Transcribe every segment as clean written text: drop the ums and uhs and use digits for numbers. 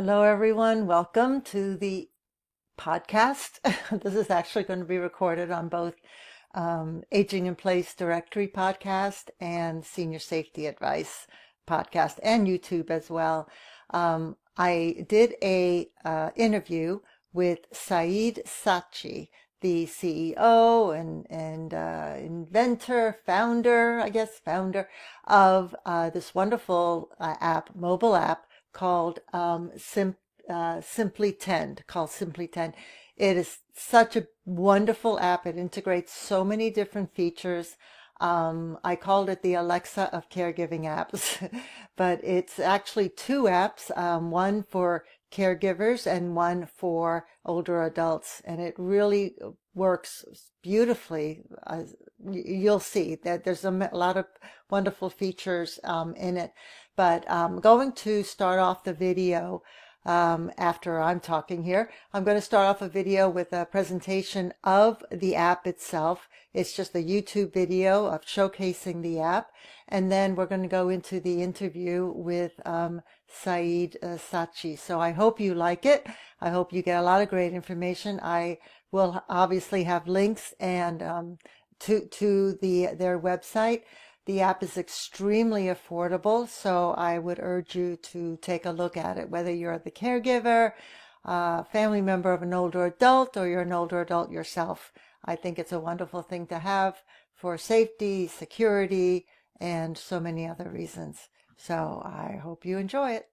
Hello, everyone. Welcome to the podcast. This is actually going to be recorded on both Aging in Place Directory podcast and Senior Safety Advice podcast and YouTube as well. I did a interview with Saeed Saatchi, the CEO and inventor, founder, of this wonderful mobile app called Simplitend. It is such a wonderful app. It integrates so many different features. I called it the Alexa of caregiving apps, but it's actually two apps, one for caregivers and one for older adults, and it really works beautifully. You'll see that there's a lot of wonderful features in it. But I'm going to start off the video after I'm talking here. I'm going to start off a video with a presentation of the app itself. It's just a YouTube video of showcasing the app. And then we're going to go into the interview with Saeed Saatchi. So I hope you like it. I hope you get a lot of great information. I will obviously have links and to their website. The app is extremely affordable, so I would urge you to take a look at it, whether you're the caregiver, family member of an older adult, or you're an older adult yourself. I think it's a wonderful thing to have for safety, security, and so many other reasons. So I hope you enjoy it.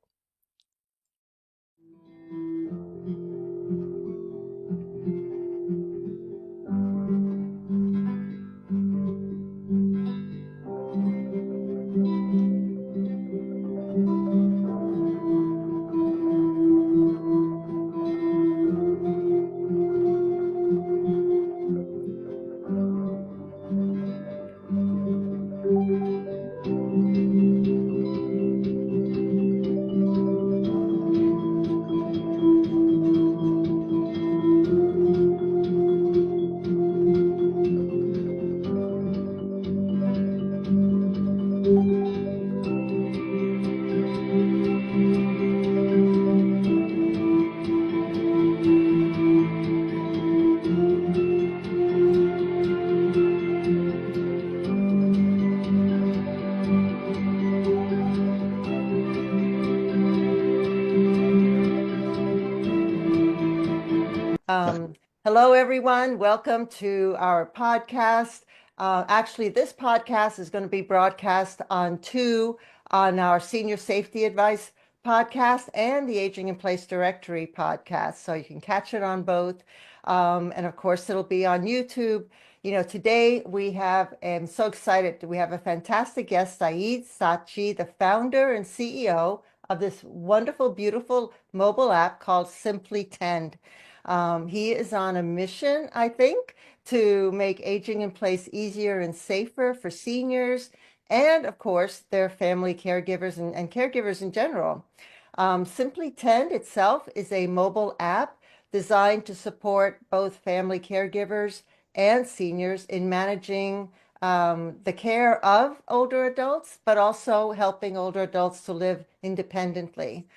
Hello, everyone. Welcome to our podcast. Actually, this podcast is going to be broadcast on our Senior Safety Advice podcast and the Aging in Place Directory podcast. So you can catch it on both. And of course, it'll be on YouTube. Today I'm so excited. We have a fantastic guest, Saeed Saatchi, the founder and CEO of this wonderful, beautiful mobile app called Simplitend. He is on a mission, I think, to make aging in place easier and safer for seniors and, of course, their family caregivers and caregivers in general. Simplitend itself is a mobile app designed to support both family caregivers and seniors in managing the care of older adults, but also helping older adults to live independently.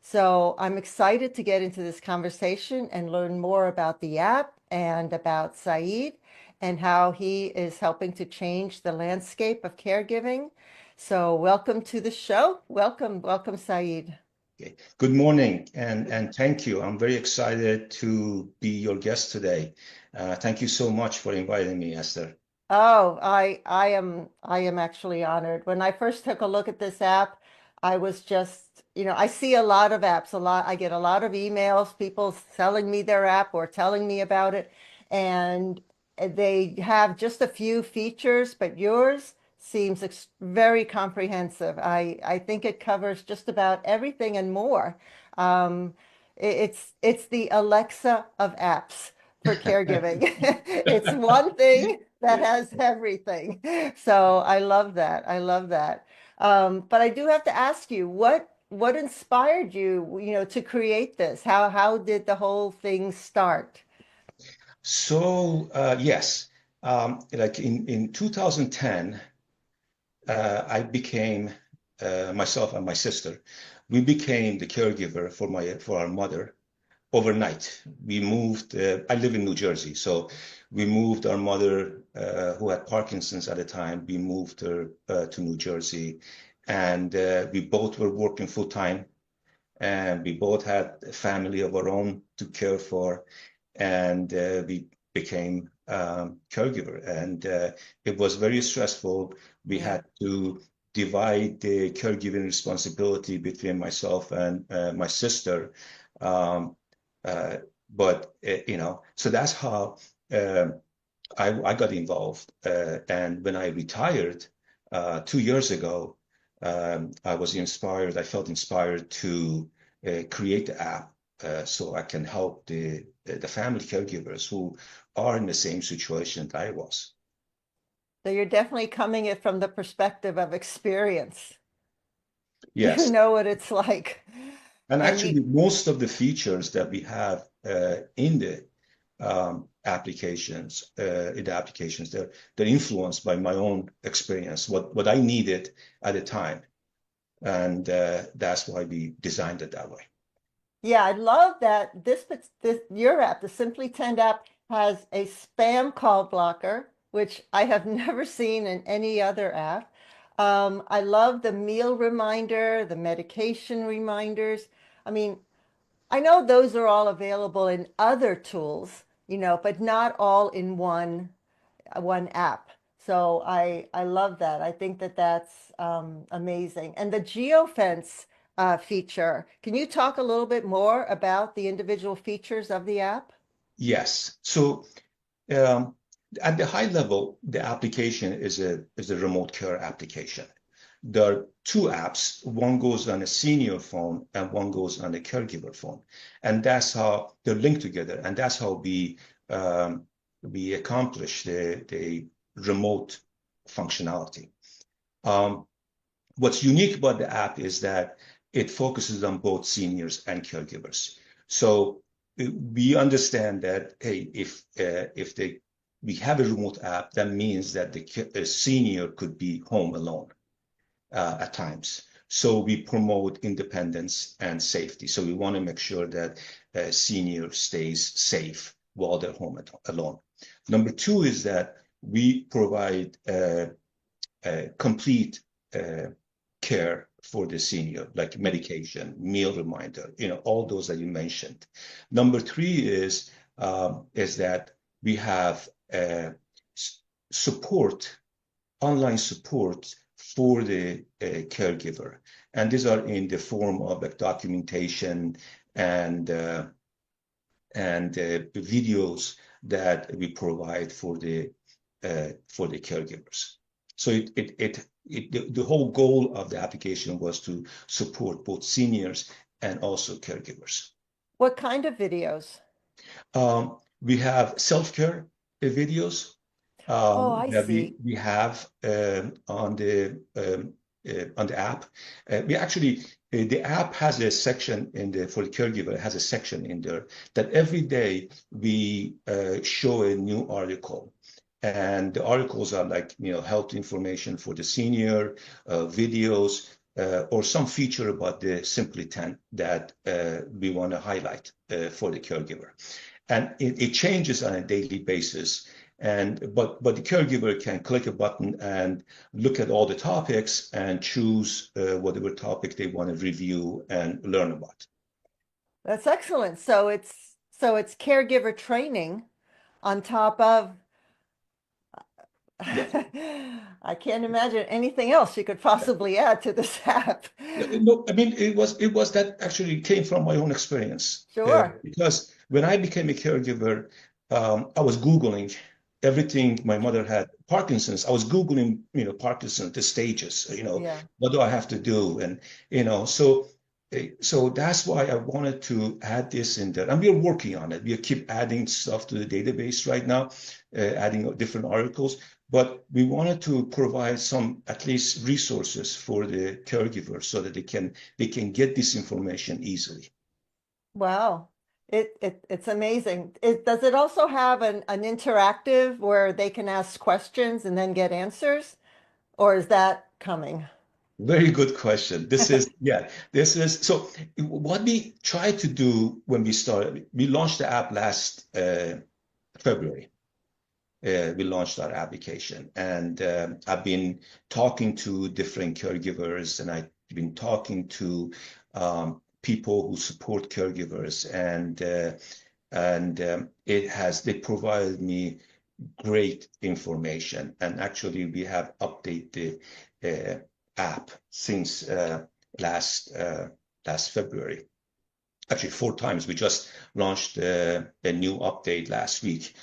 So I'm excited to get into this conversation and learn more about the app and about Saeed and how he is helping to change the landscape of caregiving. So welcome to the show. Welcome, Saeed. Okay. Good morning and thank you. I'm very excited to be your guest today. Thank you so much for inviting me, Esther. Oh, I am actually honored. When I first took a look at this app, I was just, I see a lot of apps, I get a lot of emails, people selling me their app or telling me about it, and they have just a few features, but yours seems very comprehensive. I think it covers just about everything and more. Um, it's the Alexa of apps for caregiving. It's one thing that has everything. So I love that. I love that. But I do have to ask you, what inspired you, to create this? How did the whole thing start? So yes, like in 2010, I became myself and my sister. we became the caregiver for our mother overnight. We moved. I live in New Jersey, so we moved our mother, who had Parkinson's at the time. We moved her to New Jersey, and we both were working full time, and we both had a family of our own to care for, and we became caregiver. And it was very stressful. We Yeah. had to divide the caregiving responsibility between myself and my sister. Um, uh, but so that's how uh, I got involved. And when I retired 2 years ago, I was inspired. I felt inspired to create the app so I can help the family caregivers who are in the same situation that I was. So you're definitely coming it from the perspective of experience. You Yes. know what it's like. And And you, actually, most of the features that we have in the applications, they're influenced by my own experience, what I needed at the time, and that's why we designed it that way. yeah, I love that this your app, the Simplitend app, has a spam call blocker, which I have never seen in any other app. I love the meal reminder, the medication reminders. I mean, I know those are all available in other tools, but not all in one app. So I love that. I think that that's amazing. And the geofence feature, can you talk a little bit more about the individual features of the app? Yes. So um, at the high level, the application is a remote care application. There are two apps. One goes on a senior phone and one goes on a caregiver phone, and that's how they're linked together. And that's how we accomplish the remote functionality. Um, what's unique about the app is that it focuses on both seniors and caregivers. So we understand that, hey, if we have a remote app, that means that the senior could be home alone at times. So we promote independence and safety. So we want to make sure that a senior stays safe while they're home alone. Number two is that we provide complete uh, care for the senior, like medication, meal reminder, all those that you mentioned. Number three is that we have support, online support for the caregiver, and these are in the form of like documentation and videos that we provide for the caregivers. So the whole goal of the application was to support both seniors and also caregivers. What kind of videos? We have self-care videos Oh, I that see. we have on the app. We actually the app has a section in the for the caregiver has a section in there that every day we show a new article. And the articles are like, health information for the senior, videos, or some feature about the Simplitend that we want to highlight for the caregiver. And it changes on a daily basis. But the caregiver can click a button and look at all the topics and choose whatever topic they want to review and learn about. That's excellent. So it's caregiver training on top of Yes. I can't imagine anything else you could possibly add to this app. No, I mean it was that actually came from my own experience Sure. because when I became a caregiver, I was Googling everything. My mother had Parkinson's. I was Googling, Parkinson's, the stages, Yeah. what do I have to do? And, so that's why I wanted to add this in there. And we're working on it. We keep adding stuff to the database right now, adding different articles. But we wanted to provide some at least resources for the caregivers so that they can get this information easily. Wow. It's amazing. Does it also have an interactive where they can ask questions and then get answers? Or is that coming? Very good question. This is, yeah, this is, so what we tried to do when we started, we launched the app last February. We launched our application, and I've been talking to different caregivers, and I've been talking to people who support caregivers, and they provided me great information. And actually, we have updated the app since last February. Actually, 4 times. We just launched a new update last week,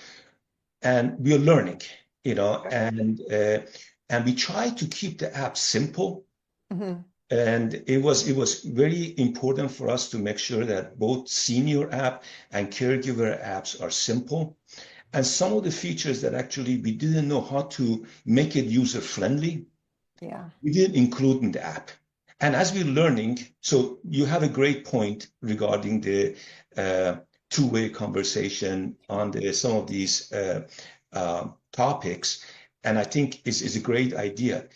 and we are learning, and we try to keep the app simple. Hmm. And it was very important for us to make sure that both senior app and caregiver apps are simple. And some of the features that actually we didn't know how to make it user friendly, Yeah. we didn't include in the app. And as we're learning, so you have a great point regarding the uh, two-way conversation on some of these topics. And I think is a great idea.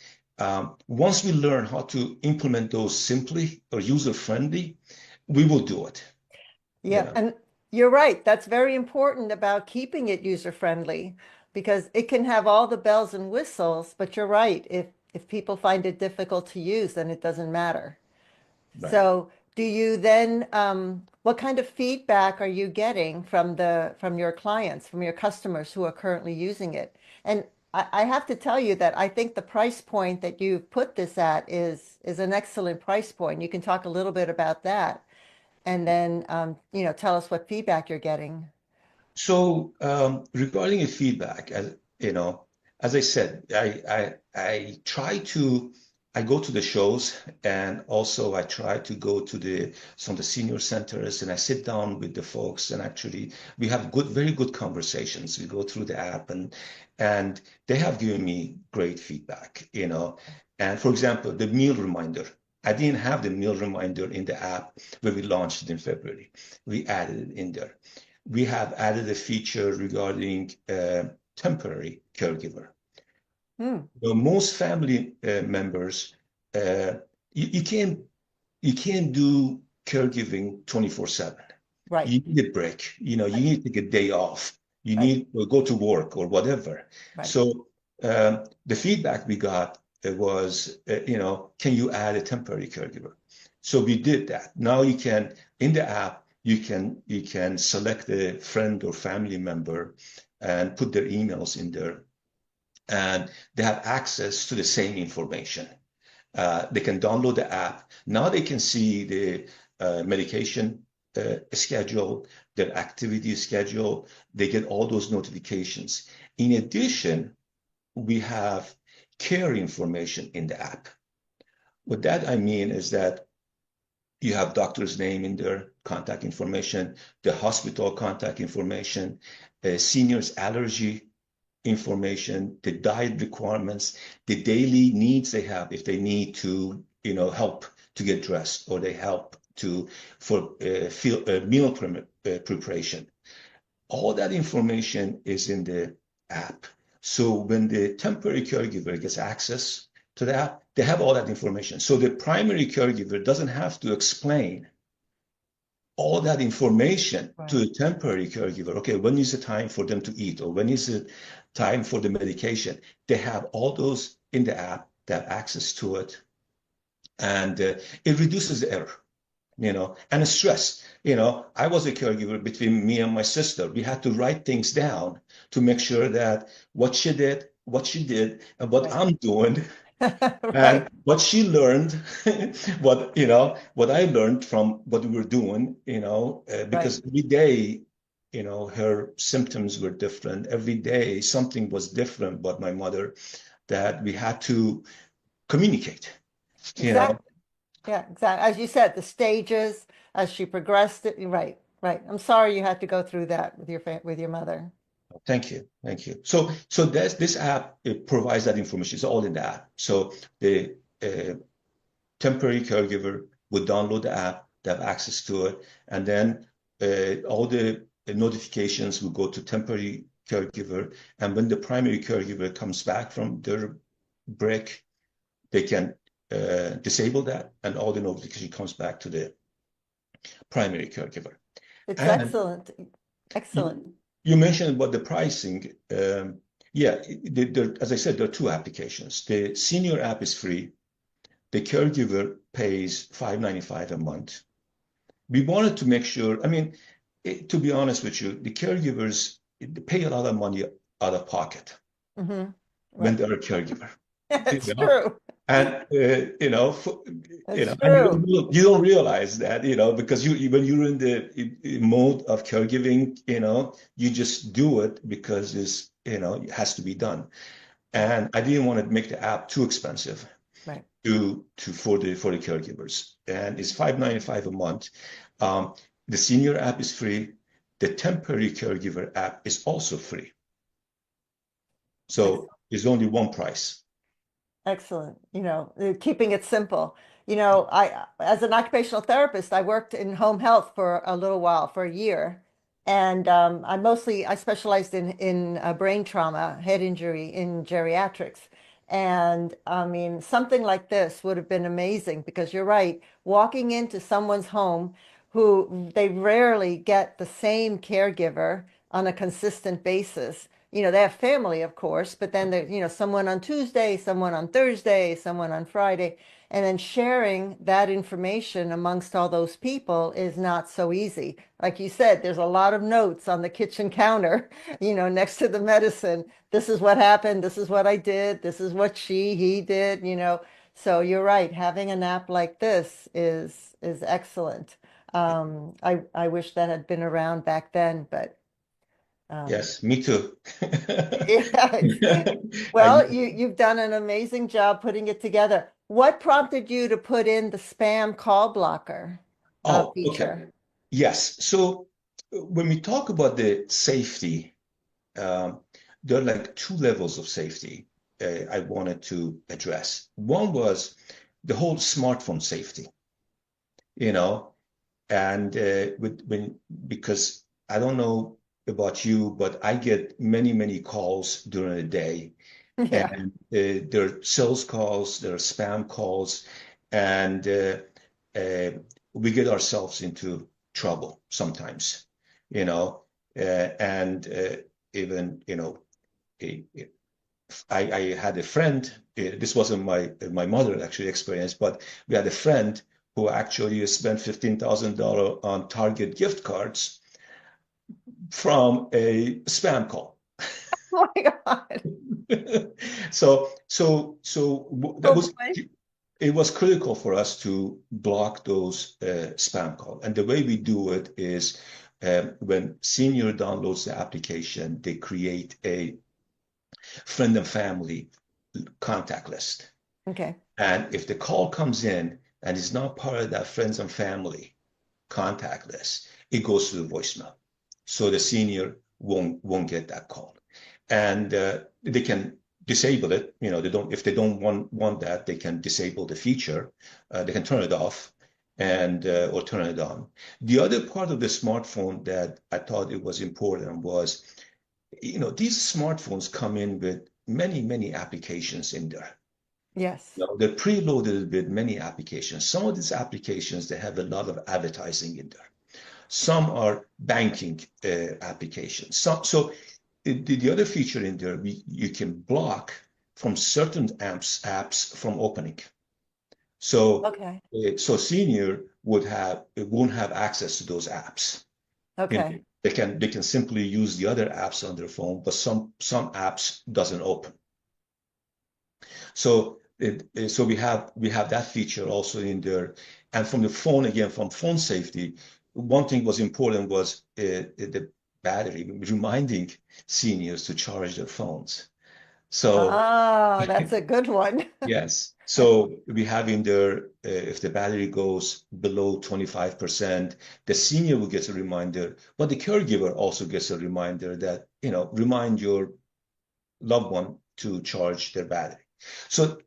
Once we learn how to implement those simply or user-friendly, we will do it, you Yeah, know. and you're right. That's very important about keeping it user friendly because it can have all the bells and whistles, but you're right. If people find it difficult to use, then it doesn't matter. Right. So, do you then, what kind of feedback are you getting from from your clients, from your customers who are currently using it? And I have to tell you that I think the price point that you've put this at is an excellent price point. You can talk a little bit about that, and then tell us what feedback you're getting. So regarding the feedback, as I said, I try to I go to the shows, and also I try to go to some of the senior centers, and I sit down with the folks, and actually we have very good conversations. We go through the app, and they have given me great feedback. And for example, the meal reminder. I didn't have the meal reminder in the app when we launched it in February. We added it in there. We have added a feature regarding temporary caregiver. Hmm, Most family members, uh, you can't do caregiving 24/7. right, You need a break. You right, need to take a day off. You right, need to go to work or whatever. right. So the feedback we got was, can you add a temporary caregiver? So we did that. Now you can, in the app, you can select a friend or family member and put their emails in there, and they have access to the same information. They can download the app. Now they can see the medication schedule, their activity schedule. They get all those notifications. In addition, we have care information in the app. What that I mean is that you have doctor's name in there, contact information, the hospital contact information, seniors allergy information, the diet requirements, the daily needs they have if they need to, help to get dressed, or they help for meal preparation. All that information is in the app. So when the temporary caregiver gets access to the app, they have all that information. So the primary caregiver doesn't have to explain all that information to Right. the temporary caregiver. Okay, when is the time for them to eat, or when is it time for the medication? They have all those in the app, they have access to it, and it reduces the error, and the stress. I was a caregiver between me and my sister. We had to write things down to make sure that what she did, and what Right. I'm doing, Right. and what she learned, what I learned from what we were doing, Right. because every day, her symptoms were different. Every day, something was different about my mother that we had to communicate, you know. Exactly. Yeah, exactly. As you said, the stages as she progressed it. Right. Right. I'm sorry you had to go through that with with your mother. Thank you, thank you. So this app, it provides that information. It's all in the app. So the temporary caregiver would download the app, they have access to it, and then all the notifications will go to temporary caregiver. And when the primary caregiver comes back from their break, they can disable that, and all the notification comes back to the primary caregiver. It's And excellent. Excellent. you, you mentioned about the pricing. Yeah, as I said, there are two applications. The senior app is free. The caregiver pays $5.95 a month. We wanted to make sure, I mean, to be honest with you, the caregivers they pay a lot of money out of pocket Hmm. when Right. they're a caregiver. You It's know, true. and It's and true. you don't realize that, because when you're in the mode of caregiving, you just do it because it has to be done. Right. And I didn't want to make the app too expensive Right. for the caregivers. And it's $5.95 a month. Um, the senior app is free. The temporary caregiver app is also free. So there's only one price. Excellent. Keeping it simple. As an occupational therapist, I worked in home health for a little while, for a year, and I specialized in brain trauma, head injury in geriatrics. And I mean, something like this would have been amazing because you're right, walking into someone's home who they rarely get the same caregiver on a consistent basis. They have family, of course, but then there's, someone on Tuesday, someone on Thursday, someone on Friday. And then sharing that information amongst all those people is not so easy. Like you said, there's a lot of notes on the kitchen counter, next to the medicine. This is what happened. This is what I did. This is what he did. So you're right. Having an app like this is excellent. I wish that had been around back then, but um, Yes, me too. yeah. I Well, you've done an amazing job putting it together. What prompted you to put in the spam call blocker okay. feature? Yes. So when we talk about the safety, um, there are like two levels of safety I wanted to address. One was the whole smartphone safety, you know, and because I don't know about you, but I get many, many calls during the day, Yeah. and there are sales calls, there are spam calls, and uh, we get ourselves into trouble sometimes, you know, and even, eh, eh, I had a friend, this wasn't my mother actually experienced, but we had a friend who actually spent $15,000 on Target gift cards from a spam call. Oh my God. That Oh was boy. it was critical for us to block those spam calls. And the way we do it is when senior downloads the application, they create a friend and family contact list. Okay. And if the call comes in and is not part of that friends and family contact list, it goes to the voicemail. So the senior won't get that call. And they can disable it. They don't if they don't want that, they can disable the feature. They can turn it off and or turn it on. The other part of the smartphone that I thought it was important was, these smartphones come in with many, many applications in there. Yes. They're preloaded with many applications. Some of these applications, they have a lot of advertising in there. Some are banking applications. So the other feature in there, you can block from certain apps from opening. So Okay. so senior won't have access to those apps. Okay. They can simply use the other apps on their phone, but some apps doesn't open. So we have that feature also in there. And from the phone, again, from phone safety, one thing was important was the battery, reminding seniors to charge their phones. So Ah, that's a good one. yes, so we have in there if the battery goes below 25%, the senior will get a reminder, but the caregiver also gets a reminder that, remind your loved one to charge their battery. So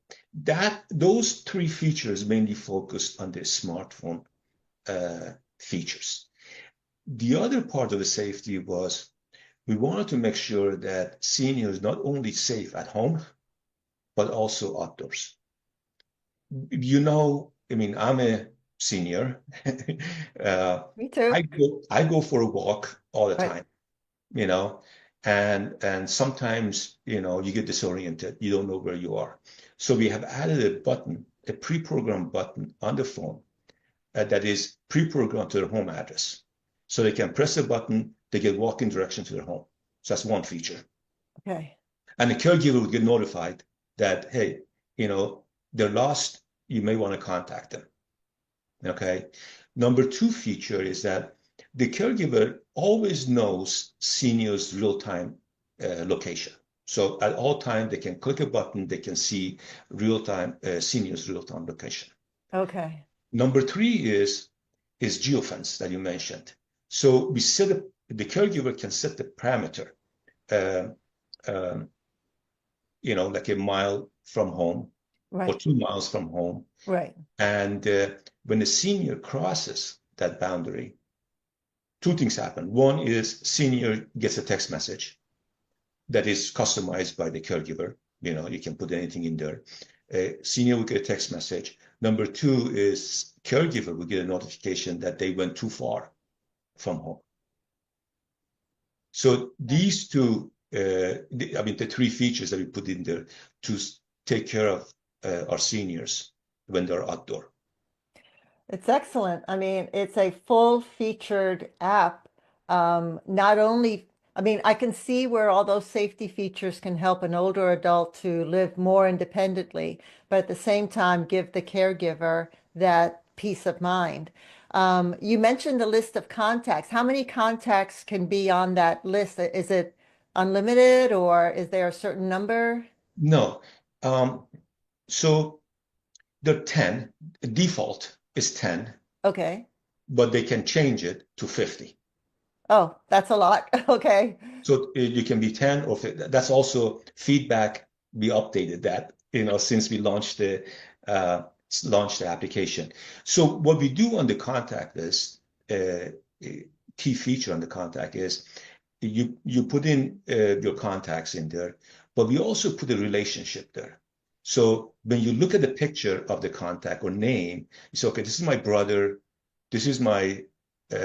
those three features mainly focused on the smartphone features. The other part of the safety was we wanted to make sure that seniors not only safe at home, but also outdoors. I mean, I'm a senior. Uh, Me too. I go for a walk all the Right. time, you know, and sometimes, you get disoriented. You don't know where you are. So we have added a button, a pre-programmed button on the phone that is pre-programmed to their home address. So they can press a button, they get walking direction to their home. So that's one feature. Okay. And the caregiver will get notified that, hey, they're lost. You may want to contact them. Okay. Number two feature is that the caregiver always knows seniors' real-time location. So at all time, they can click a button, they can see real-time seniors' real-time location. Okay. Number three is geofence that you mentioned. So the caregiver can set the parameter, uh, um, like a mile from home or Right. 2 miles from home. Right. And when the senior crosses that boundary, two things happen. One is senior gets a text message that is customized by the caregiver. You can put anything in there. Senior will get a text message. Number two is caregiver will get a notification that they went too far from home. So these two, the three features that we put in there to take care of our seniors when they're outdoor. It's excellent. I mean, it's a full-featured app. Not only, I mean, I can see where all those safety features can help an older adult to live more independently, but at the same time, give the caregiver that peace of mind. You mentioned the list of contacts. How many contacts can be on that list? Is it unlimited or is there a certain number? No. Um, so the 10, default is 10, Okay. but they can change it to 50. Oh, that's a lot. Okay. So you can be 10 or 50. That's also feedback. We updated that, since we uh, launched the application. So what we do on the contact list, a key feature on the contact is you put in your contacts in there, but we also put a relationship there. So when you look at the picture of the contact or name, you say, okay, this is my brother, this is my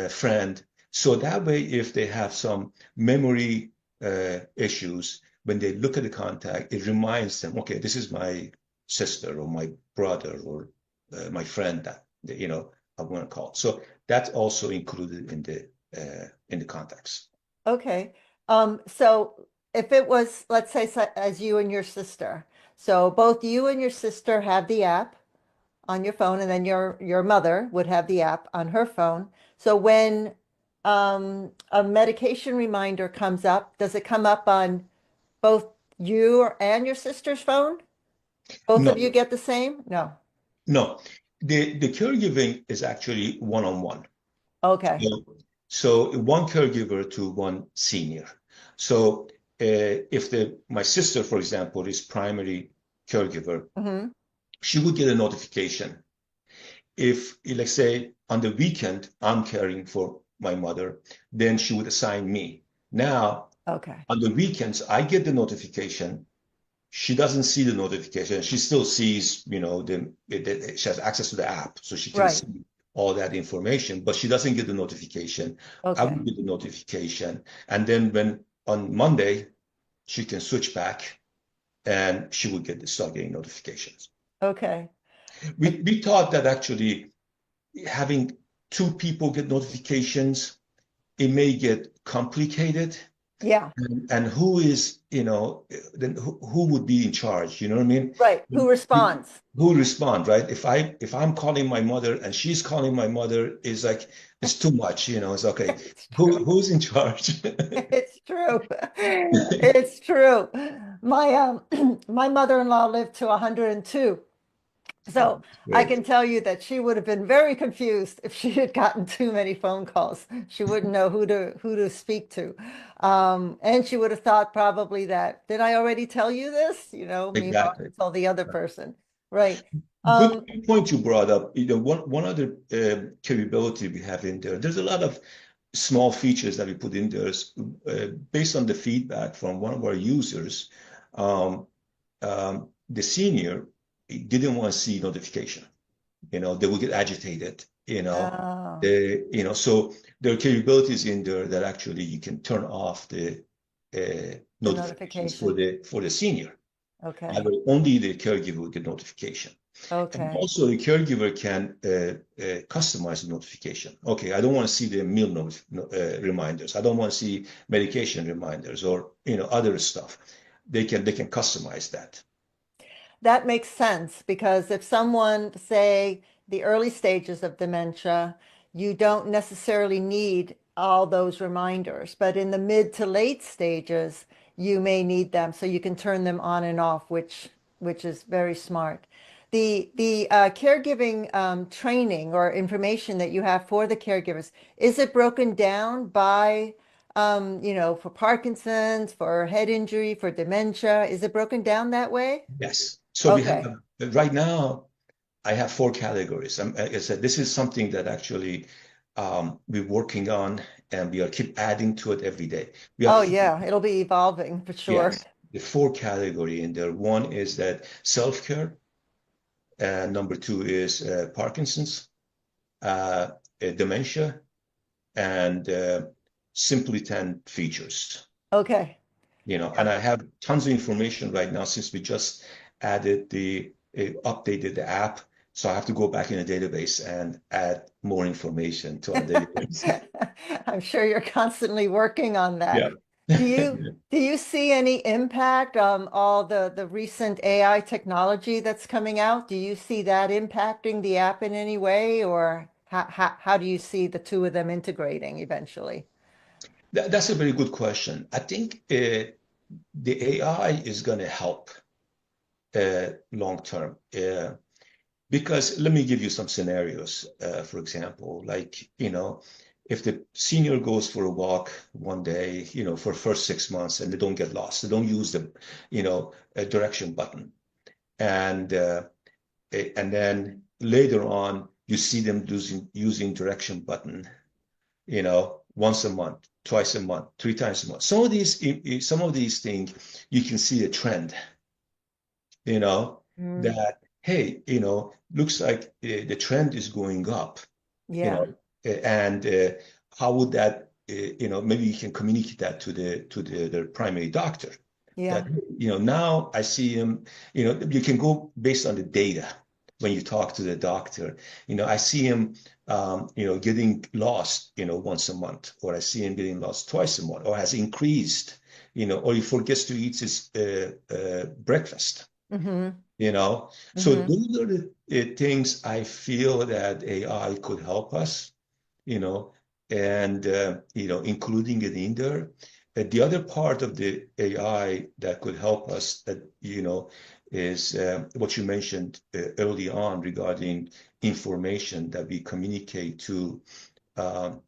friend. So that way, if they have some memory issues, when they look at the contact, it reminds them, okay, this is my sister or my brother or my friend that I want to call. So that's also included in the contacts. Okay. So if it was, let's say, as you and your sister, so both you and your sister have the app on your phone, and then your mother would have the app on her phone. So when a medication reminder comes up, does it come up on both you and your sister's phone? Both of No, you get the same? No. no. The caregiving is actually one-on-one. Okay. So, so one caregiver to one senior. So if my sister, for example, is primary caregiver, Hmm. she would get a notification. If, let's say, on the weekend, I'm caring for my mother, then she would assign me. Now, Okay. on the weekends, I get the notification. She doesn't see the notification. She still sees, she has access to the app, so she can Right. see all that information, but she doesn't get the notification. I Okay. will get the notification. And then when on Monday, she can switch back and she will start getting notifications. Okay. We thought that actually having two people get notifications, it may get complicated. Yeah. And who is, then who would be in charge? You know what I mean? Right. Who responds? Who respond, right? If I'm calling my mother and she's calling my mother, is like it's too much, it's okay. It's true. Who's in charge? It's true. It's true. My my mother-in-law lived to 102. So I Great. can tell you that she would have been very confused if she had gotten too many phone calls. She wouldn't know who to speak to. And she would have thought probably that, did I already tell you this? Meanwhile, Exactly. she told the other person. Right. Good Um, point you brought up. One other capability we have in there. There's a lot of small features that we put in there based on the feedback from one of our users. The senior didn't want to see notification. They will get agitated, Oh, so there are capabilities in there that actually you can turn off the the notifications for notification. the senior. That Okay. way only the caregiver will get notification. And Okay. also the caregiver can customize the notification. Okay, I don't want to see the meal reminders. I don't want to see medication reminders or other stuff. They can customize that. That makes sense because if someone, say, the early stages of dementia, you don't necessarily need all those reminders, but in the mid to late stages, you may need them, so you can turn them on and off, which is very smart. The caregiving training or information that you have for the caregivers, is it broken down by for Parkinson's, for head injury, for dementia? Is it broken down that way? Yes. So we have Okay. right now. I have four categories. Like I said, this is something that actually we're working on, and we are keep adding to it every day. We have Oh yeah, it'll be evolving for sure. yes, the four category in there. One is that self-care, and number two is Parkinson's, dementia, and Simplitend features. Okay. And I have tons of information right now since we just added updated the app. So I have to go back in the database and add more information to our database. I'm sure you're constantly working on that. Yeah. Do you do you see any impact on all the recent AI technology that's coming out? Do you see that impacting the app in any way, or how do you see the two of them integrating eventually? That's a very good question. I think the AI is going to help long term. Because let me give you some scenarios. For example, like, if the senior goes for a walk one day, for first 6 months and they don't get lost, they don't use the, direction button. And then later on, you see them using direction button, once a month, twice a month, three times a month. Some of these things, you can see a trend, you know, Mm, that, hey, looks like the trend is going up, you yeah, know, and how would that, maybe you can communicate that to the primary doctor that, yeah, now I see him, you can go based on the data when you talk to the doctor. I see him, getting lost, once a month, or I see him getting lost twice a month, or has increased, or he forgets to eat his breakfast. mm-hmm, So mm-hmm, those are the things I feel that AI could help us, you know, and including it in there. The other part of the AI that could help us, that is what you mentioned early on regarding information that we communicate um,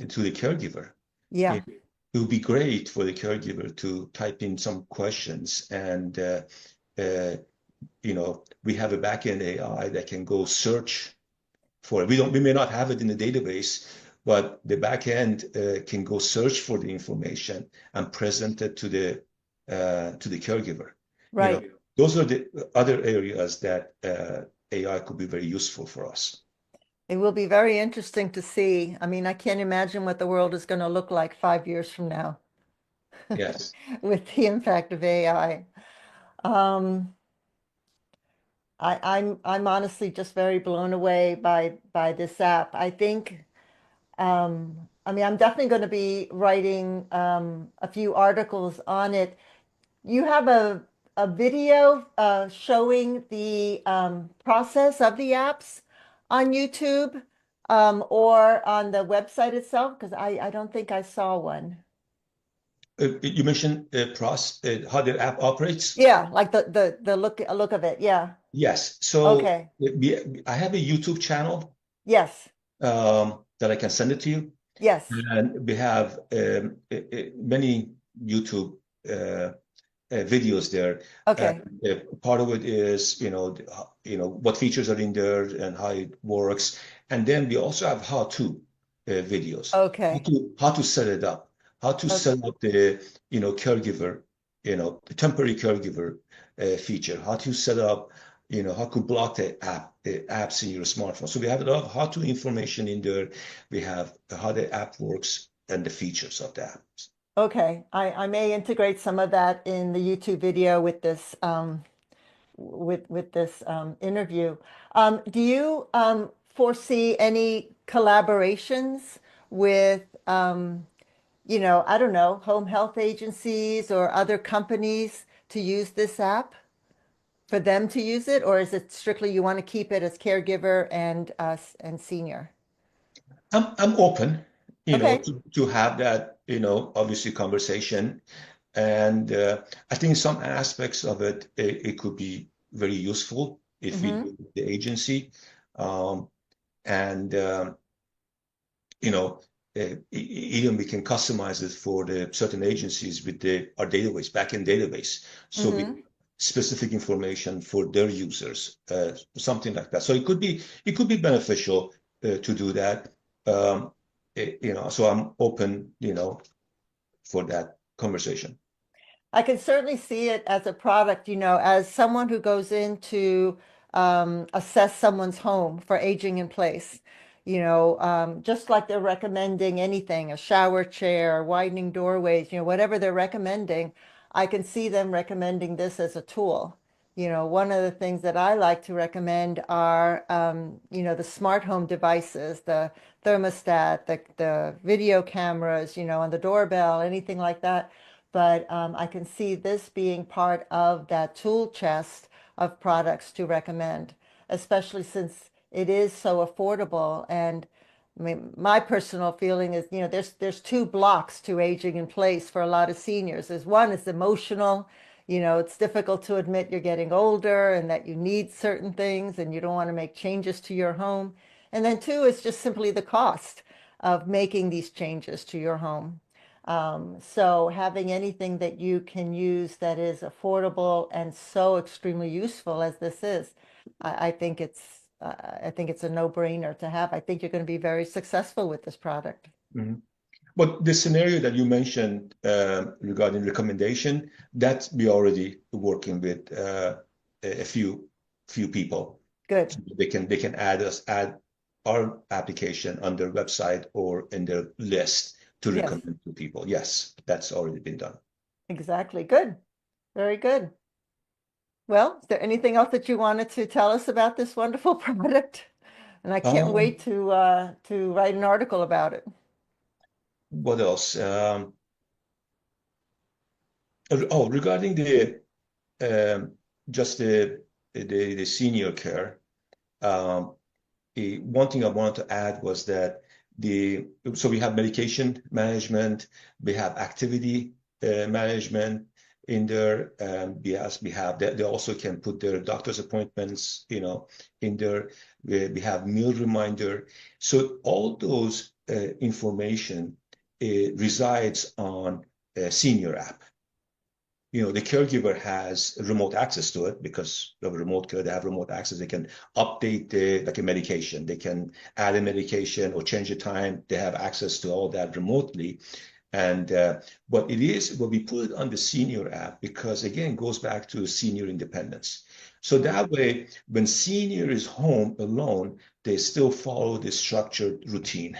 to the caregiver. yeah, It, it would be great for the caregiver to type in some questions, and uh, we have a backend AI that can go search for it. We may not have it in the database, but the backend can go search for the information and present it to the caregiver. You know, right. those are the other areas that AI could be very useful for us. It will be very interesting to see. I mean, I can't imagine what the world is going to look like 5 years from now Yes. with the impact of AI. Um, I'm honestly just very blown away by this app. I think I mean I'm definitely going to be writing a few articles on it. You have a video showing the process of the apps on YouTube or on the website itself? Because I don't think I saw one. You mentioned how the app operates. Yeah, like the look of it. Yeah. Yes. So Okay. I have a YouTube channel Yes. that I can send it to you. Yes. And we have many YouTube videos there. Okay. Part of it is, what features are in there and how it works. And then we also have how-to videos, how Okay. to how to set it up, how to Okay. set up the, caregiver, the temporary caregiver feature, how to set up how to block the apps in your smartphone. So we have a lot of how-to information in there. We have how the app works and the features of the apps. Okay, I may integrate some of that in the YouTube video with this with this interview. Do you foresee any collaborations with I don't know, home health agencies or other companies to use this app for them to use it, or is it strictly you want to keep it as caregiver and senior? I'm open, Okay. to have that, obviously conversation. And I think some aspects of it could be very useful if we Mm-hmm. do with the agency. Um, and you know, even we can customize it for the certain agencies with our database, backend database. So we Mm-hmm. specific information for their users, something like that. So it could be beneficial to do that. Um, so I'm open, for that conversation. I can certainly see it as a product, as someone who goes in to assess someone's home for aging in place, just like they're recommending anything, a shower chair, widening doorways, whatever they're recommending, I can see them recommending this as a tool. One of the things that I like to recommend are, the smart home devices, the thermostat, the video cameras, and the doorbell, anything like that. But I can see this being part of that tool chest of products to recommend, especially since it is so affordable. And I mean, my personal feeling is, there's two blocks to aging in place for a lot of seniors. There's one is emotional. It's difficult to admit you're getting older and that you need certain things and you don't want to make changes to your home. And then two is just simply the cost of making these changes to your home. So having anything that you can use that is affordable and so extremely useful as this is, I think it's a no-brainer to have. I think you're going to be very successful with this product. Mhm. But the scenario that you mentioned regarding recommendation, that we already working with a few people. Good. So they can add our application on their website or in their list to Yes, recommend to people. Yes, that's already been done. exactly. Good. Very good. Well, is there anything else that you wanted to tell us about this wonderful product? And I can't Um, wait to write an article about it. what else? Regarding the just the senior care. Um, One thing I wanted to add was that so we have medication management, we have activity management in there, we have that they also can put their doctor's appointments, in there. We have meal reminder. So all those information resides on a senior app. The caregiver has remote access to it because of remote care. They have remote access. They can update like a medication. They can add a medication or change the time. They have access to all that remotely. And but we put it on the senior app because again, it goes back to senior independence. So Mm, that way, when senior is home alone, they still follow the structured routine.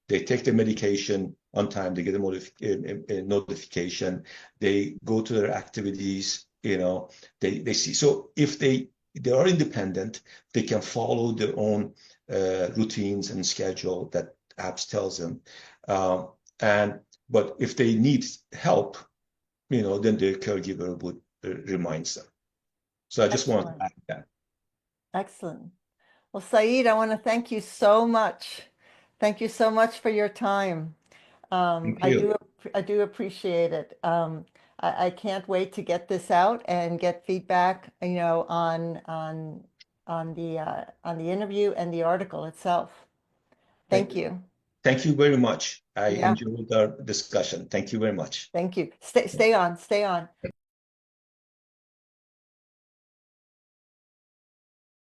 They take the medication on time. They get a notification. They go to their activities. They see. So if they are independent, they can follow their own routines and schedule that apps tells them. Um, and but if they need help, then the caregiver would reminds them. So I just want to excellent. add that. Excellent. Well, Saeed, I want to thank you so much. Thank you so much for your time. Thank I you. do appreciate it. I can't wait to get this out and get feedback, on the interview and the article itself. Thank, Thank you. thank you very much. I Yeah, enjoyed our discussion. Thank you very much. thank you. Stay on, stay on.